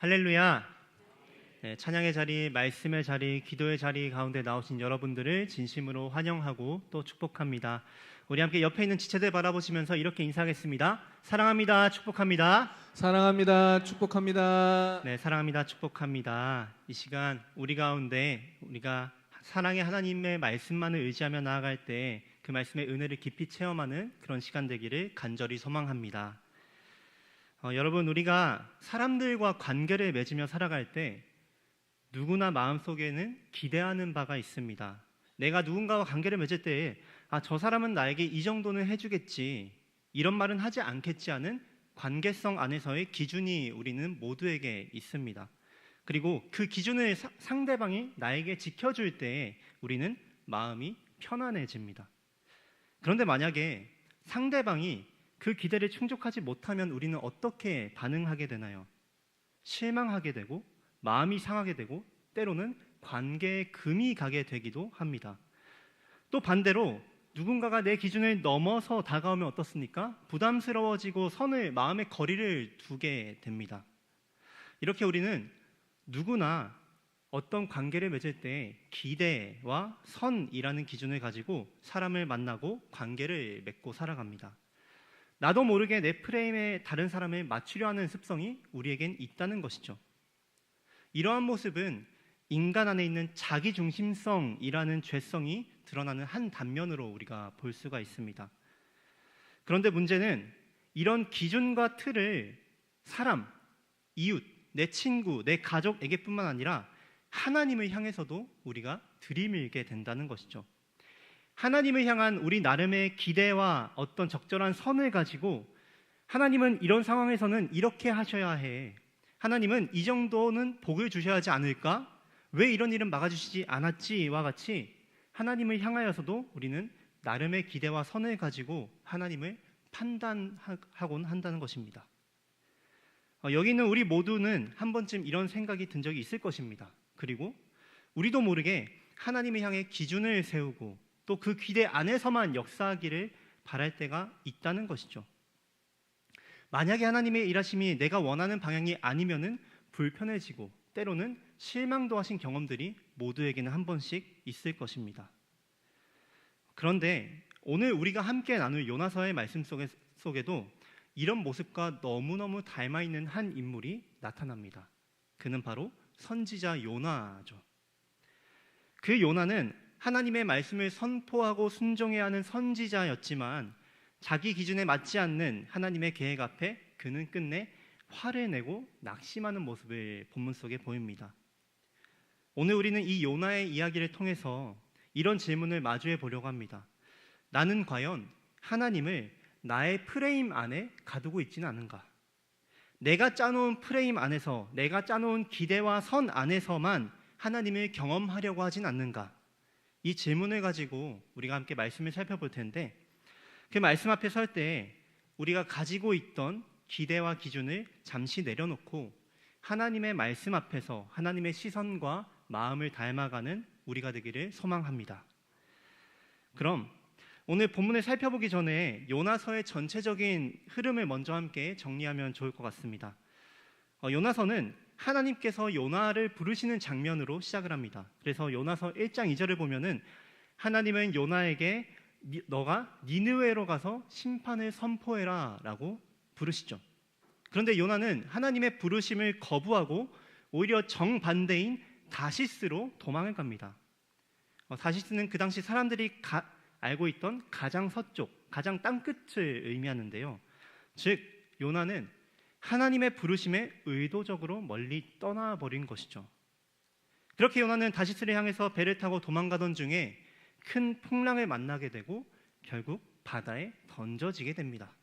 할렐루야. 네, 찬양의 자리, 말씀의 자리, 기도의 자리 가운데 나오신 여러분들을 진심으로 환영하고 또 축복합니다. 우리 함께 옆에 있는 지체들 바라보시면서 이렇게 인사하겠습니다. 사랑합니다. 축복합니다. 사랑합니다. 축복합니다. 네, 사랑합니다. 축복합니다. 이 시간 우리 가운데 우리가 사랑의 하나님의 말씀만을 의지하며 나아갈 때 그 말씀의 은혜를 깊이 체험하는 그런 시간 되기를 간절히 소망합니다. 여러분, 우리가 사람들과 관계를 맺으며 살아갈 때 누구나 마음속에는 기대하는 바가 있습니다. 내가 누군가와 관계를 맺을 때 저 사람은 나에게 이 정도는 해주겠지, 이런 말은 하지 않겠지 하는 관계성 안에서의 기준이 우리는 모두에게 있습니다. 그리고 그 기준을 상대방이 나에게 지켜줄 때 우리는 마음이 편안해집니다. 그런데 만약에 상대방이 그 기대를 충족하지 못하면 우리는 어떻게 반응하게 되나요? 실망하게 되고 마음이 상하게 되고 때로는 관계에 금이 가게 되기도 합니다. 또 반대로 누군가가 내 기준을 넘어서 다가오면 어떻습니까? 부담스러워지고 마음의 거리를 두게 됩니다. 이렇게 우리는 누구나 어떤 관계를 맺을 때 기대와 선이라는 기준을 가지고 사람을 만나고 관계를 맺고 살아갑니다. 나도 모르게 내 프레임에 다른 사람을 맞추려 하는 습성이 우리에겐 있다는 것이죠. 이러한 모습은 인간 안에 있는 자기중심성이라는 죄성이 드러나는 한 단면으로 우리가 볼 수가 있습니다. 그런데 문제는 이런 기준과 틀을 사람, 이웃, 내 친구, 내 가족에게뿐만 아니라 하나님을 향해서도 우리가 들이밀게 된다는 것이죠. 하나님을 향한 우리 나름의 기대와 어떤 적절한 선을 가지고 하나님은 이런 상황에서는 이렇게 하셔야 해, 하나님은 이 정도는 복을 주셔야 하지 않을까? 왜 이런 일은 막아주시지 않았지와 같이 하나님을 향하여서도 우리는 나름의 기대와 선을 가지고 하나님을 판단하곤 한다는 것입니다. 여기 있는 우리 모두는 한 번쯤 이런 생각이 든 적이 있을 것입니다. 그리고 우리도 모르게 하나님을 향해 기준을 세우고 또 그 기대 안에서만 역사하기를 바랄 때가 있다는 것이죠. 만약에 하나님의 일하심이 내가 원하는 방향이 아니면은 불편해지고 때로는 실망도 하신 경험들이 모두에게는 한 번씩 있을 것입니다. 그런데 오늘 우리가 함께 나눌 요나서의 말씀 속에도 이런 모습과 너무너무 닮아있는 한 인물이 나타납니다. 그는 바로 선지자 요나죠. 그 요나는 하나님의 말씀을 선포하고 순종해야 하는 선지자였지만 자기 기준에 맞지 않는 하나님의 계획 앞에 그는 끝내 화를 내고 낙심하는 모습을 본문 속에 보입니다. 오늘 우리는 이 요나의 이야기를 통해서 이런 질문을 마주해 보려고 합니다. 나는 과연 하나님을 나의 프레임 안에 가두고 있지는 않은가? 내가 짜놓은 프레임 안에서, 내가 짜놓은 기대와 선 안에서만 하나님을 경험하려고 하진 않는가? 이 질문을 가지고 우리가 함께 말씀을 살펴볼 텐데, 그 말씀 앞에 설 때 우리가 가지고 있던 기대와 기준을 잠시 내려놓고 하나님의 말씀 앞에서 하나님의 시선과 마음을 닮아가는 우리가 되기를 소망합니다. 그럼 오늘 본문을 살펴보기 전에 요나서의 전체적인 흐름을 먼저 함께 정리하면 좋을 것 같습니다. 요나서는 하나님께서 요나를 부르시는 장면으로 시작을 합니다. 그래서 요나서 1장 2절을 보면은 하나님은 요나에게 너가 니느웨로 가서 심판을 선포해라 라고 부르시죠. 그런데 요나는 하나님의 부르심을 거부하고 오히려 정반대인 다시스로 도망을 갑니다. 다시스는 그 당시 사람들이 알고 있던 가장 서쪽, 가장 땅끝을 의미하는데요. 즉 요나는 하나님의 부르심에 의도적으로 멀리 떠나버린 것이죠. 그렇게 요나는 다시스를 향해서 배를 타고 도망가던 중에 큰 풍랑을 만나게 되고 결국 바다에 던져지게 됩니다.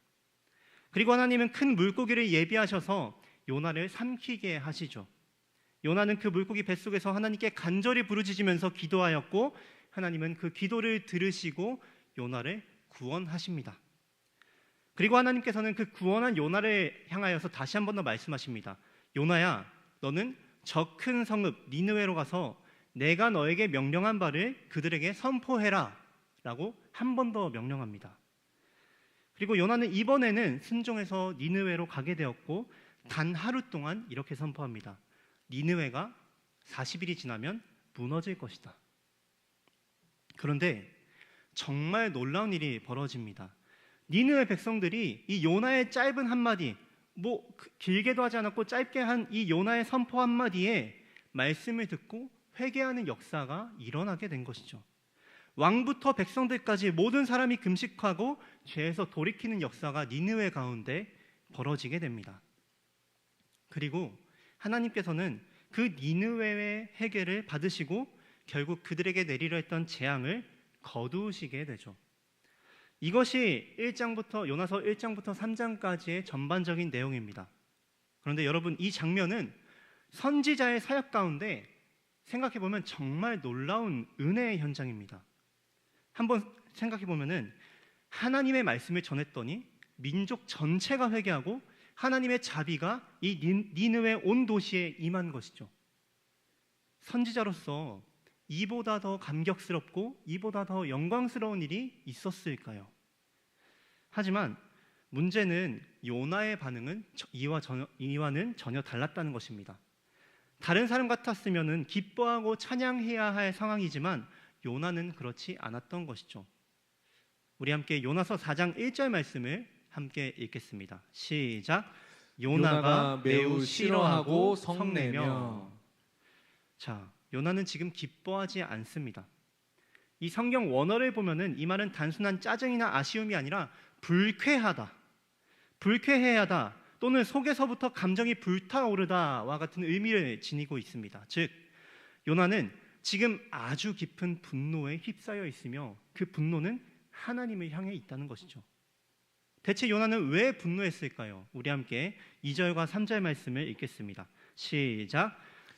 그리고 하나님은 큰 물고기를 예비하셔서 요나를 삼키게 하시죠. 요나는 그 물고기 뱃속에서 하나님께 간절히 부르짖으면서 기도하였고 하나님은 그 기도를 들으시고 요나를 구원하십니다. 그리고 하나님께서는 그 구원한 요나를 향하여서 다시 한 번 더 말씀하십니다. 요나야, 너는 저 큰 성읍 니느웨로 가서 내가 너에게 명령한 바를 그들에게 선포해라 라고 한 번 더 명령합니다. 그리고 요나는 이번에는 순종해서 니느웨로 가게 되었고 단 하루 동안 이렇게 선포합니다. 니느웨가 40일이 지나면 무너질 것이다. 그런데 정말 놀라운 일이 벌어집니다. 니느웨 백성들이 이 요나의 짧은 한마디, 길게도 하지 않았고 짧게 한 이 요나의 선포 한마디에 말씀을 듣고 회개하는 역사가 일어나게 된 것이죠. 왕부터 백성들까지 모든 사람이 금식하고 죄에서 돌이키는 역사가 니느웨 가운데 벌어지게 됩니다. 그리고 하나님께서는 그 니느웨의 회개를 받으시고 결국 그들에게 내리려 했던 재앙을 거두시게 되죠. 이것이 요나서 1장부터 3장까지의 전반적인 내용입니다. 그런데 여러분, 이 장면은 선지자의 사역 가운데 생각해보면 정말 놀라운 은혜의 현장입니다. 한번 생각해보면 하나님의 말씀을 전했더니 민족 전체가 회개하고 하나님의 자비가 이 니느웨 온 도시에 임한 것이죠. 선지자로서 이보다 더 감격스럽고 이보다 더 영광스러운 일이 있었을까요? 하지만 문제는 요나의 반응은 이와는 전혀 달랐다는 것입니다. 다른 사람 같았으면 기뻐하고 찬양해야 할 상황이지만 요나는 그렇지 않았던 것이죠. 우리 함께 요나서 4장 1절 말씀을 함께 읽겠습니다. 시작. 요나가 매우 싫어하고 성내며. 자, 요나는 지금 기뻐하지 않습니다. 이 성경 원어를 보면은 이 말은 단순한 짜증이나 아쉬움이 아니라 불쾌하다, 불쾌해하다 또는 속에서부터 감정이 불타오르다와 같은 의미를 지니고 있습니다. 즉, 요나는 지금 아주 깊은 분노에 휩싸여 있으며 그 분노는 하나님을 향해 있다는 것이죠. 대체 요나는 왜 분노했을까요? 우리 함께 2절과 3절 말씀을 읽겠습니다. 시작.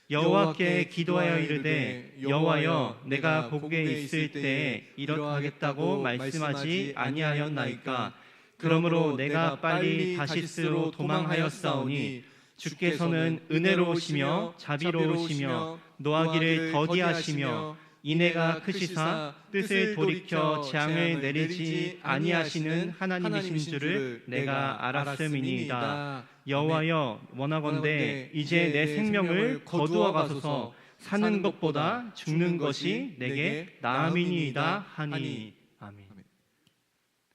여호와께 기도하여 이르되 여호와여 내가 고국에 있을 때에 이러하겠다고 말씀하지 아니하였나이까. 그러므로 내가 빨리 다시스로 도망하였사오니 주께서는 은혜로우시며 자비로우시며 노하기를 더디하시며 인애가 크시사 뜻을 돌이켜 재앙을 내리지 아니하시는 하나님이신 줄을 내가 알았음이니이다. 여호와여 원하건대 이제 내 생명을 거두어 가소서. 사는 것보다 죽는 것이 내게 나음이니이다 하니. 아멘.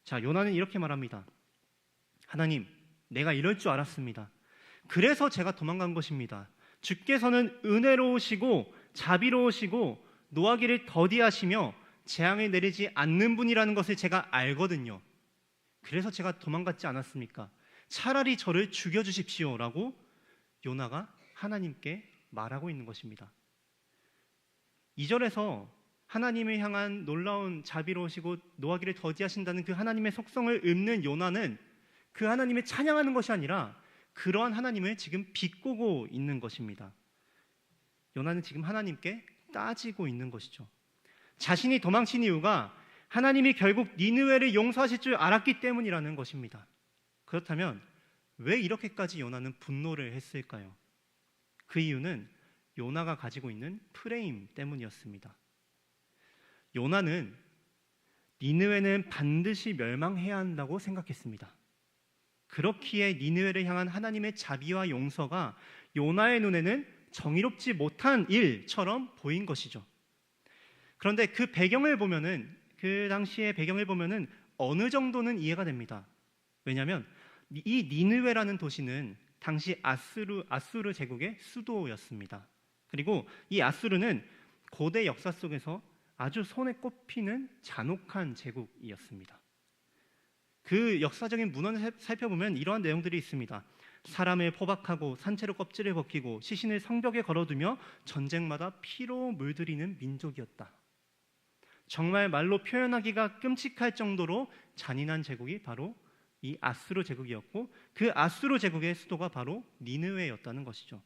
자, 요나는 이렇게 말합니다. 하나님, 내가 이럴 줄 알았습니다. 그래서 제가 도망간 것입니다. 주께서는 은혜로우시고 자비로우시고 노하기를 더디하시며 재앙을 내리지 않는 분이라는 것을 제가 알거든요. 그래서 제가 도망갔지 않았습니까? 차라리 저를 죽여주십시오라고 요나가 하나님께 말하고 있는 것입니다. 2절에서 하나님을 향한 놀라운 자비로우시고 노하기를 더디하신다는 그 하나님의 속성을 읊는 요나는 그 하나님을 찬양하는 것이 아니라 그러한 하나님을 지금 비꼬고 있는 것입니다. 요나는 지금 하나님께 따지고 있는 것이죠. 자신이 도망친 이유가 하나님이 결국 니느웨를 용서하실 줄 알았기 때문이라는 것입니다. 그렇다면 왜 이렇게까지 요나는 분노를 했을까요? 그 이유는 요나가 가지고 있는 프레임 때문이었습니다. 요나는 니느웨는 반드시 멸망해야 한다고 생각했습니다. 그렇기에 니느웨를 향한 하나님의 자비와 용서가 요나의 눈에는 정의롭지 못한 일처럼 보인 것이죠. 그런데 그 당시의 배경을 보면은 어느 정도는 이해가 됩니다. 왜냐하면 이 니느웨라는 도시는 당시 아수르 제국의 수도였습니다. 그리고 이 아수르는 고대 역사 속에서 아주 손에 꼽히는 잔혹한 제국이었습니다. 그 역사적인 문헌을 살펴보면 이러한 내용들이 있습니다. 사람을 포박하고 산채로 껍질을 벗기고 시신을 성벽에 걸어두며 전쟁마다 피로 물들이는 민족이었다. 정말 말로 표현하기가 끔찍할 정도로 잔인한 제국이 바로 이 아수르 제국이었고 그 아수르 제국의 수도가 바로 니느웨였다는 것이죠.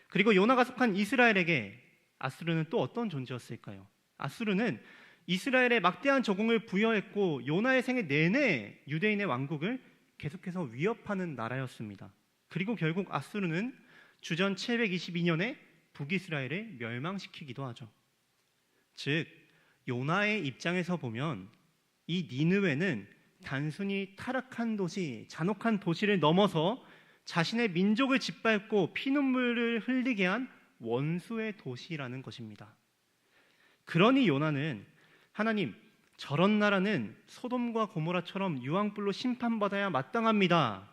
그리고 요나가 속한 이스라엘에게 아수르는 또 어떤 존재였을까요? 아수르는 이스라엘에 막대한 적응을 부여했고 요나의 생애 내내 유대인의 왕국을 계속해서 위협하는 나라였습니다. 그리고 결국 아수르는 주전 722년에 북이스라엘을 멸망시키기도 하죠. 즉 요나의 입장에서 보면 이 니느웨는 단순히 타락한 도시, 잔혹한 도시를 넘어서 자신의 민족을 짓밟고 피눈물을 흘리게 한 원수의 도시라는 것입니다. 그러니 요나는 하나님, 저런 나라는 소돔과 고모라처럼 유황불로 심판받아야 마땅합니다.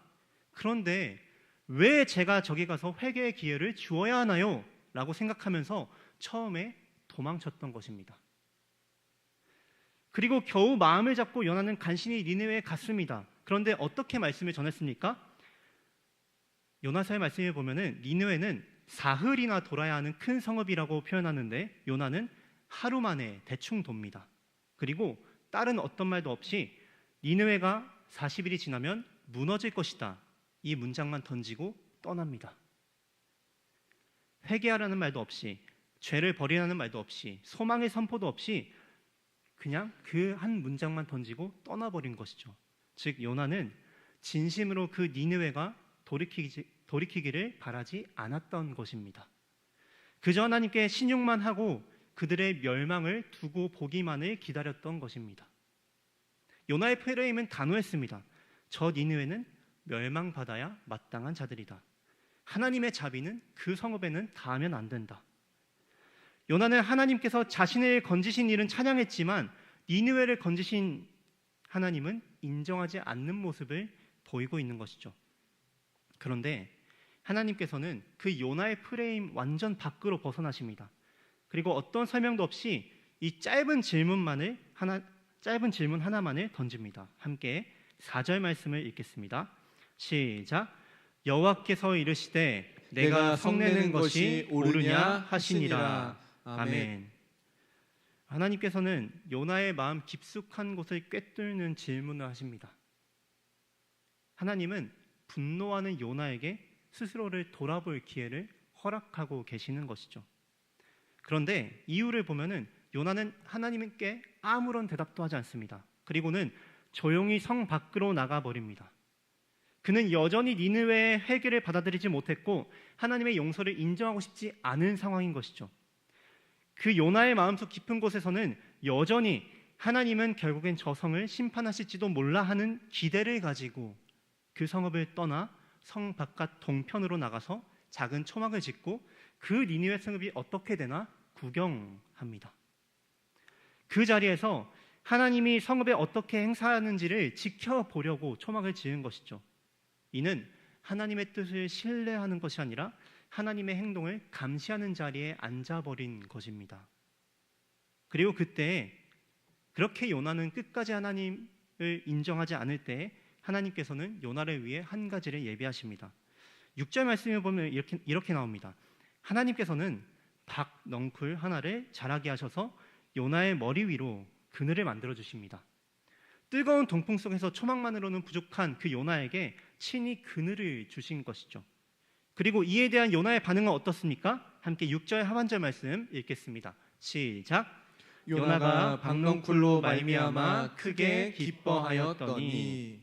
그런데 왜 제가 저기 가서 회개의 기회를 주어야 하나요? 라고 생각하면서 처음에 도망쳤던 것입니다. 그리고 겨우 마음을 잡고 요나는 간신히 니느웨에 갔습니다. 그런데 어떻게 말씀을 전했습니까? 요나서의 말씀을 보면은 니느웨는 사흘이나 돌아야 하는 큰 성읍이라고 표현하는데 요나는 하루 만에 대충 돕니다. 그리고 다른 어떤 말도 없이 니느웨가 40일이 지나면 무너질 것이다. 이 문장만 던지고 떠납니다. 회개하라는 말도 없이, 죄를 버리라는 말도 없이, 소망의 선포도 없이 그냥 그 한 문장만 던지고 떠나버린 것이죠. 즉 요나는 진심으로 그 니느웨가 돌이키기를 바라지 않았던 것입니다. 그저 하나님께 신용만 하고 그들의 멸망을 두고 보기만을 기다렸던 것입니다. 요나의 프레임은 단호했습니다. 저 니느웨는 멸망받아야 마땅한 자들이다. 하나님의 자비는 그 성읍에는 닿으면 안 된다. 요나는 하나님께서 자신을 건지신 일은 찬양했지만 니느웨를 건지신 하나님은 인정하지 않는 모습을 보이고 있는 것이죠. 그런데 하나님께서는 그 요나의 프레임 완전 밖으로 벗어나십니다. 그리고 어떤 설명도 없이 이 짧은 질문 하나만을 던집니다. 함께 4절 말씀을 읽겠습니다. 시작. 여호와께서 이르시되 내가 성내는 것이 옳으냐 하시니라. 아멘. 하나님께서는 요나의 마음 깊숙한 곳을 꿰뚫는 질문을 하십니다. 하나님은 분노하는 요나에게 스스로를 돌아볼 기회를 허락하고 계시는 것이죠. 그런데 이유를 보면은 요나는 하나님께 아무런 대답도 하지 않습니다. 그리고는 조용히 성 밖으로 나가버립니다. 그는 여전히 니느웨의 회개를 받아들이지 못했고 하나님의 용서를 인정하고 싶지 않은 상황인 것이죠. 그 요나의 마음속 깊은 곳에서는 여전히 하나님은 결국엔 저 성을 심판하실지도 몰라 하는 기대를 가지고 그 성읍을 떠나 성 바깥 동편으로 나가서 작은 초막을 짓고 그 니느웨 성읍이 어떻게 되나 구경합니다. 그 자리에서 하나님이 성읍에 어떻게 행사하는지를 지켜보려고 초막을 지은 것이죠. 이는 하나님의 뜻을 신뢰하는 것이 아니라 하나님의 행동을 감시하는 자리에 앉아버린 것입니다. 그리고 그때 그렇게 요나는 끝까지 하나님을 인정하지 않을 때 하나님께서는 요나를 위해 한 가지를 예비하십니다. 6절 말씀을 보면 이렇게 나옵니다. 하나님께서는 박넝쿨 하나를 자라게 하셔서 요나의 머리 위로 그늘을 만들어 주십니다. 뜨거운 동풍 속에서 초막만으로는 부족한 그 요나에게 친히 그늘을 주신 것이죠. 그리고 이에 대한 요나의 반응은 어떻습니까? 함께 6절 하반절 말씀 읽겠습니다. 시작. 요나가 박넝쿨로 말미암아 크게 기뻐하였더니.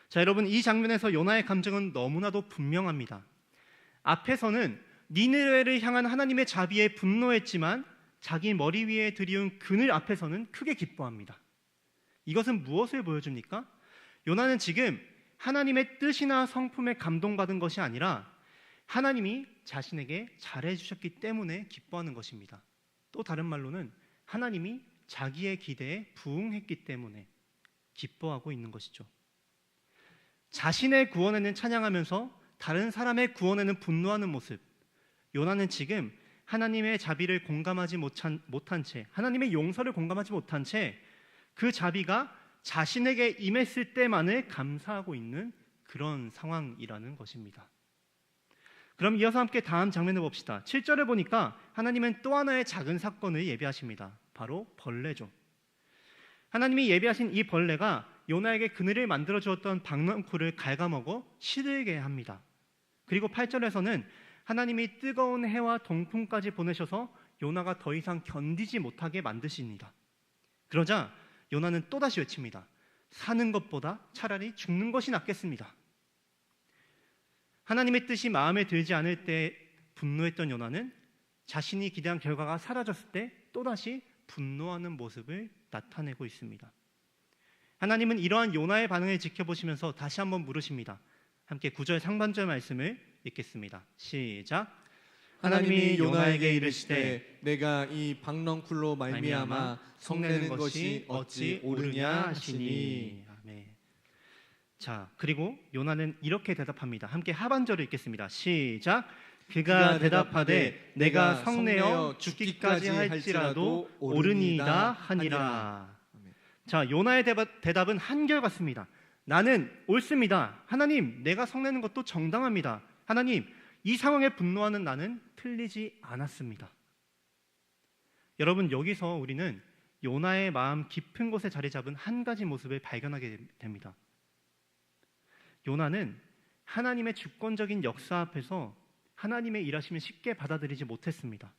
자, 여러분, 이 장면에서 요나의 감정은 너무나도 분명합니다. 앞에서는 니느웨를 향한 하나님의 자비에 분노했지만 자기 머리 위에 들이운 그늘 앞에서는 크게 기뻐합니다. 이것은 무엇을 보여줍니까? 요나는 지금 하나님의 뜻이나 성품에 감동받은 것이 아니라 하나님이 자신에게 잘해주셨기 때문에 기뻐하는 것입니다. 또 다른 말로는 하나님이 자기의 기대에 부응했기 때문에 기뻐하고 있는 것이죠. 자신의 구원에는 찬양하면서 다른 사람의 구원에는 분노하는 모습. 요나는 지금 하나님의 자비를 공감하지 못한 채, 하나님의 용서를 공감하지 못한 채 그 자비가 자신에게 임했을 때만을 감사하고 있는 그런 상황이라는 것입니다. 그럼 이어서 함께 다음 장면을 봅시다. 7절을 보니까 하나님은 또 하나의 작은 사건을 예비하십니다. 바로 벌레죠. 하나님이 예비하신 이 벌레가 요나에게 그늘을 만들어 주었던 박넝쿨을 갉아먹어 시들게 합니다. 그리고 8절에서는 하나님이 뜨거운 해와 동풍까지 보내셔서 요나가 더 이상 견디지 못하게 만드십니다. 그러자 요나는 또다시 외칩니다. 사는 것보다 차라리 죽는 것이 낫겠습니다. 하나님의 뜻이 마음에 들지 않을 때 분노했던 요나는 자신이 기대한 결과가 사라졌을 때 또다시 분노하는 모습을 나타내고 있습니다. 하나님은 이러한 요나의 반응을 지켜보시면서 다시 한번 물으십니다. 함께 9절 상반절 말씀을 읽겠습니다. 시작. 하나님이 요나에게 이르시되 내가 이 박넝쿨로 말미암아 성내는 것이 어찌 옳으냐 하시니. 아멘. 자, 그리고 요나는 이렇게 대답합니다. 함께 하반절을 읽겠습니다. 시작. 그가 대답하되 내가 성내어 죽기까지 할지라도 옳으니이다 하니라. 자, 요나의 대답은 한결같습니다. 나는 옳습니다. 하나님, 내가 성내는 것도 정당합니다. 하나님, 이 상황에 분노하는 나는 틀리지 않았습니다. 여러분, 여기서 우리는 요나의 마음 깊은 곳에 자리 잡은 한 가지 모습을 발견하게 됩니다. 요나는 하나님의 주권적인 역사 앞에서 하나님의 일하심을 쉽게 받아들이지 못했습니다.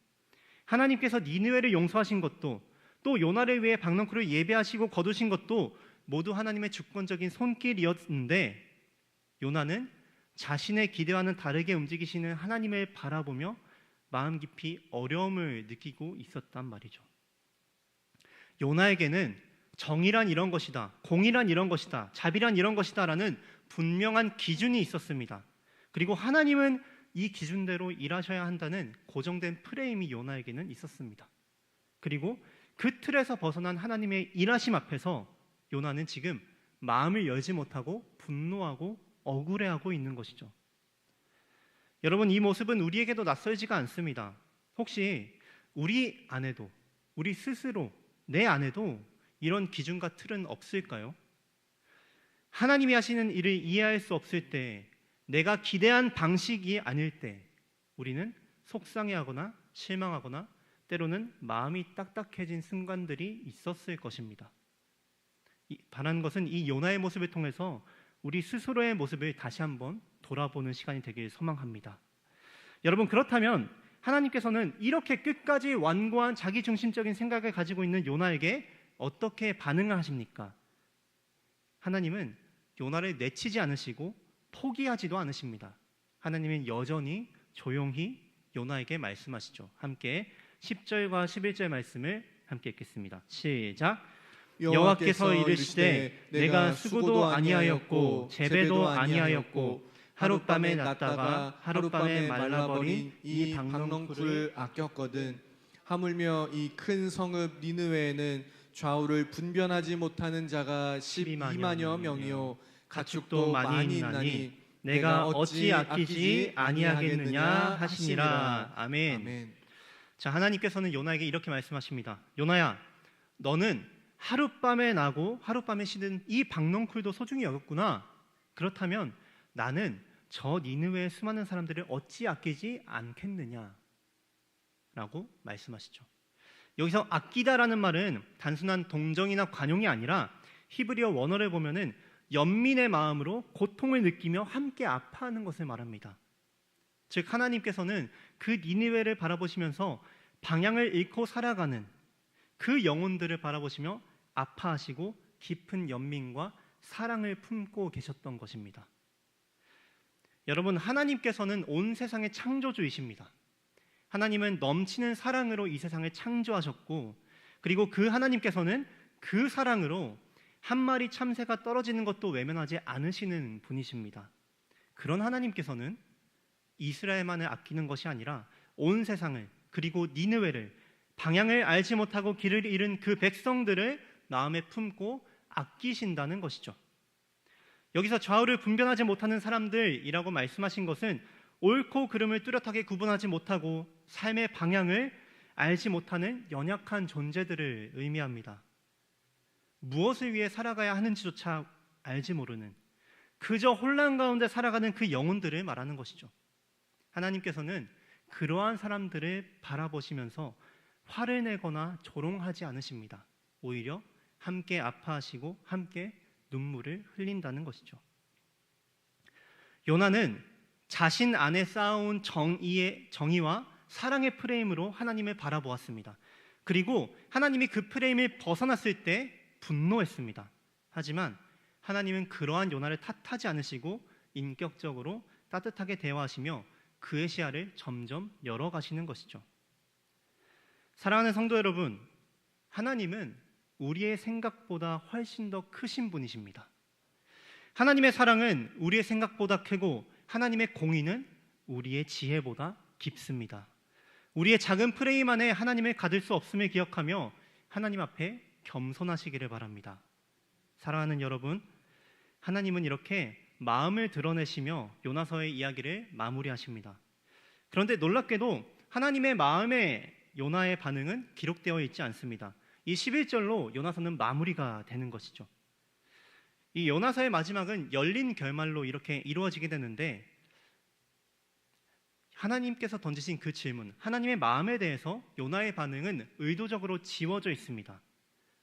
하나님께서 니느웨를 용서하신 것도, 또 요나를 위해 박넝쿨을 예배하시고 거두신 것도 모두 하나님의 주권적인 손길이었는데, 요나는 자신의 기대와는 다르게 움직이시는 하나님을 바라보며 마음 깊이 어려움을 느끼고 있었단 말이죠. 요나에게는 정의란 이런 것이다, 공의란 이런 것이다, 자비란 이런 것이다 라는 분명한 기준이 있었습니다. 그리고 하나님은 이 기준대로 일하셔야 한다는 고정된 프레임이 요나에게는 있었습니다. 그리고 그 틀에서 벗어난 하나님의 일하심 앞에서 요나는 지금 마음을 열지 못하고 분노하고 억울해하고 있는 것이죠. 여러분, 이 모습은 우리에게도 낯설지가 않습니다. 혹시 우리 안에도, 우리 스스로, 내 안에도 이런 기준과 틀은 없을까요? 하나님이 하시는 일을 이해할 수 없을 때, 내가 기대한 방식이 아닐 때 우리는 속상해하거나 실망하거나 때로는 마음이 딱딱해진 순간들이 있었을 것입니다. 바라는 것은 이 요나의 모습을 통해서 우리 스스로의 모습을 다시 한번 돌아보는 시간이 되길 소망합니다. 여러분, 그렇다면 하나님께서는 이렇게 끝까지 완고한 자기중심적인 생각을 가지고 있는 요나에게 어떻게 반응을 하십니까? 하나님은 요나를 내치지 않으시고 포기하지도 않으십니다. 하나님은 여전히 조용히 요나에게 말씀하시죠. 함께 10절과 11절 말씀을 함께 읽겠습니다. 시작. 여호와께서 이르시되 내가 수고도 아니하였고 재배도 아니하였고 하룻밤에 났다가 하룻밤에 말라버린 이 박넝쿨을 아꼈거든. 하물며 이 큰 성읍 니느웨에는 좌우를 분변하지 못하는 자가 12만여 명이요 가축도 많이 있나니 내가 어찌 아끼지 아니하겠느냐 하시니라. 아멘. 아멘. 자, 하나님께서는 요나에게 이렇게 말씀하십니다. 요나야, 너는 하룻밤에 나고 하룻밤에 시든 이 박넝쿨도 소중히 여겼구나. 그렇다면 나는 저 니느웨의 수많은 사람들을 어찌 아끼지 않겠느냐 라고 말씀하시죠. 여기서 아끼다라는 말은 단순한 동정이나 관용이 아니라 히브리어 원어를 보면은 연민의 마음으로 고통을 느끼며 함께 아파하는 것을 말합니다. 즉, 하나님께서는 그 니느웨를 바라보시면서 방향을 잃고 살아가는 그 영혼들을 바라보시며 아파하시고 깊은 연민과 사랑을 품고 계셨던 것입니다. 여러분, 하나님께서는 온 세상의 창조주이십니다. 하나님은 넘치는 사랑으로 이 세상을 창조하셨고, 그리고 그 하나님께서는 그 사랑으로 한 마리 참새가 떨어지는 것도 외면하지 않으시는 분이십니다. 그런 하나님께서는 이스라엘만을 아끼는 것이 아니라 온 세상을, 그리고 니느웨를, 방향을 알지 못하고 길을 잃은 그 백성들을 마음에 품고 아끼신다는 것이죠. 여기서 좌우를 분별하지 못하는 사람들이라고 말씀하신 것은 옳고 그름을 뚜렷하게 구분하지 못하고 삶의 방향을 알지 못하는 연약한 존재들을 의미합니다. 무엇을 위해 살아가야 하는지조차 알지 모르는, 그저 혼란 가운데 살아가는 그 영혼들을 말하는 것이죠. 하나님께서는 그러한 사람들을 바라보시면서 화를 내거나 조롱하지 않으십니다. 오히려 함께 아파하시고 함께 눈물을 흘린다는 것이죠. 요나는 자신 안에 쌓아온 정의와 사랑의 프레임으로 하나님을 바라보았습니다. 그리고 하나님이 그 프레임을 벗어났을 때 분노했습니다. 하지만 하나님은 그러한 요나를 탓하지 않으시고 인격적으로 따뜻하게 대화하시며 그의 시야를 점점 열어가시는 것이죠. 사랑하는 성도 여러분, 하나님은 우리의 생각보다 훨씬 더 크신 분이십니다. 하나님의 사랑은 우리의 생각보다 크고 하나님의 공의는 우리의 지혜보다 깊습니다. 우리의 작은 프레임 안에 하나님을 가둘 수 없음을 기억하며 하나님 앞에 겸손하시기를 바랍니다. 사랑하는 여러분, 하나님은 이렇게 마음을 드러내시며 요나서의 이야기를 마무리하십니다. 그런데 놀랍게도 하나님의 마음에 요나의 반응은 기록되어 있지 않습니다. 이 11절로 요나서는 마무리가 되는 것이죠. 이 요나서의 마지막은 열린 결말로 이렇게 이루어지게 되는데, 하나님께서 던지신 그 질문, 하나님의 마음에 대해서 요나의 반응은 의도적으로 지워져 있습니다.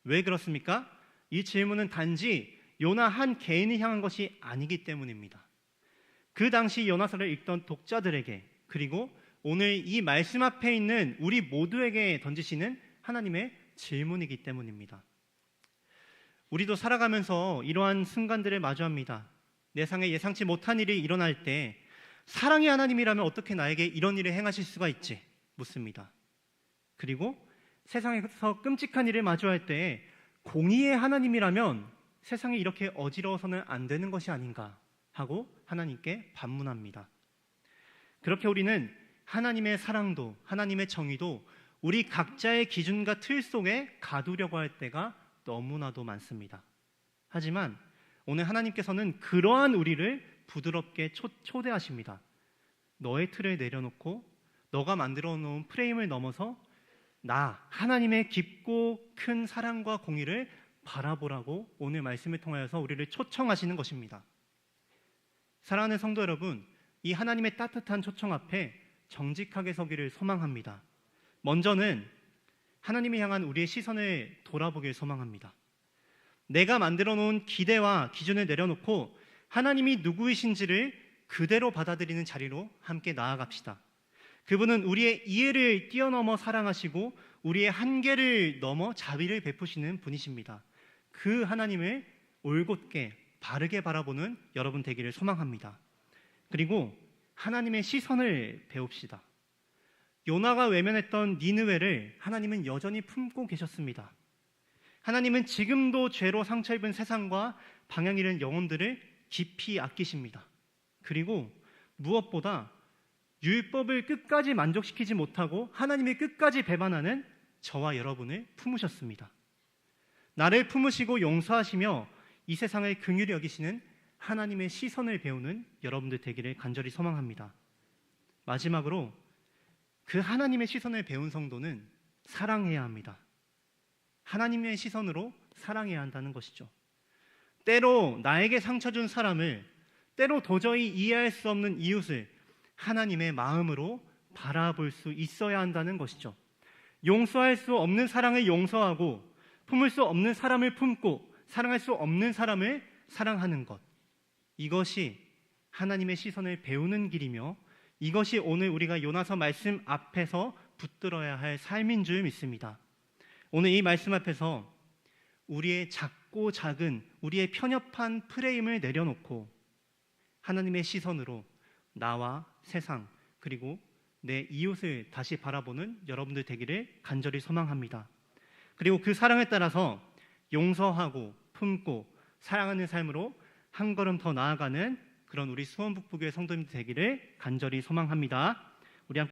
왜 그렇습니까? 이 질문은 단지 요나 한 개인이 향한 것이 아니기 때문입니다. 그 당시 요나서를 읽던 독자들에게, 그리고 오늘 이 말씀 앞에 있는 우리 모두에게 던지시는 하나님의 질문이기 때문입니다. 우리도 살아가면서 이러한 순간들을 마주합니다. 내 상에 예상치 못한 일이 일어날 때 사랑의 하나님이라면 어떻게 나에게 이런 일을 행하실 수가 있지? 묻습니다. 그리고 세상에서 끔찍한 일을 마주할 때 공의의 하나님이라면 세상이 이렇게 어지러워서는 안 되는 것이 아닌가 하고 하나님께 반문합니다. 그렇게 우리는 하나님의 사랑도 하나님의 정의도 우리 각자의 기준과 틀 속에 가두려고 할 때가 너무나도 많습니다. 하지만 오늘 하나님께서는 그러한 우리를 부드럽게 초대하십니다. 너의 틀을 내려놓고 너가 만들어 놓은 프레임을 넘어서 나 하나님의 깊고 큰 사랑과 공의를 바라보라고 오늘 말씀을 통하여서 우리를 초청하시는 것입니다. 사랑하는 성도 여러분, 이 하나님의 따뜻한 초청 앞에 정직하게 서기를 소망합니다. 먼저는 하나님이 향한 우리의 시선을 돌아보길 소망합니다. 내가 만들어 놓은 기대와 기준을 내려놓고 하나님이 누구이신지를 그대로 받아들이는 자리로 함께 나아갑시다. 그분은 우리의 이해를 뛰어넘어 사랑하시고 우리의 한계를 넘어 자비를 베푸시는 분이십니다. 그 하나님을 올곧게 바르게 바라보는 여러분 되기를 소망합니다. 그리고 하나님의 시선을 배웁시다. 요나가 외면했던 니느웨를 하나님은 여전히 품고 계셨습니다. 하나님은 지금도 죄로 상처 입은 세상과 방향 잃은 영혼들을 깊이 아끼십니다. 그리고 무엇보다 율법을 끝까지 만족시키지 못하고 하나님을 끝까지 배반하는 저와 여러분을 품으셨습니다. 나를 품으시고 용서하시며 이 세상을 긍휼히 여기시는 하나님의 시선을 배우는 여러분들 되기를 간절히 소망합니다. 마지막으로 그 하나님의 시선을 배운 성도는 사랑해야 합니다. 하나님의 시선으로 사랑해야 한다는 것이죠. 때로 나에게 상처 준 사람을, 때로 도저히 이해할 수 없는 이웃을 하나님의 마음으로 바라볼 수 있어야 한다는 것이죠. 용서할 수 없는 사랑을 용서하고 품을 수 없는 사람을 품고 사랑할 수 없는 사람을 사랑하는 것, 이것이 하나님의 시선을 배우는 길이며 이것이 오늘 우리가 요나서 말씀 앞에서 붙들어야 할 삶인 줄 믿습니다. 오늘 이 말씀 앞에서 우리의 작고 작은 우리의 편협한 프레임을 내려놓고 하나님의 시선으로 나와 세상 그리고 내 이웃을 다시 바라보는 여러분들 되기를 간절히 소망합니다. 그리고 그 사랑에 따라서 용서하고 품고 사랑하는 삶으로 한 걸음 더 나아가는 그런 우리 수원북부교회 성도님들 되기를 간절히 소망합니다.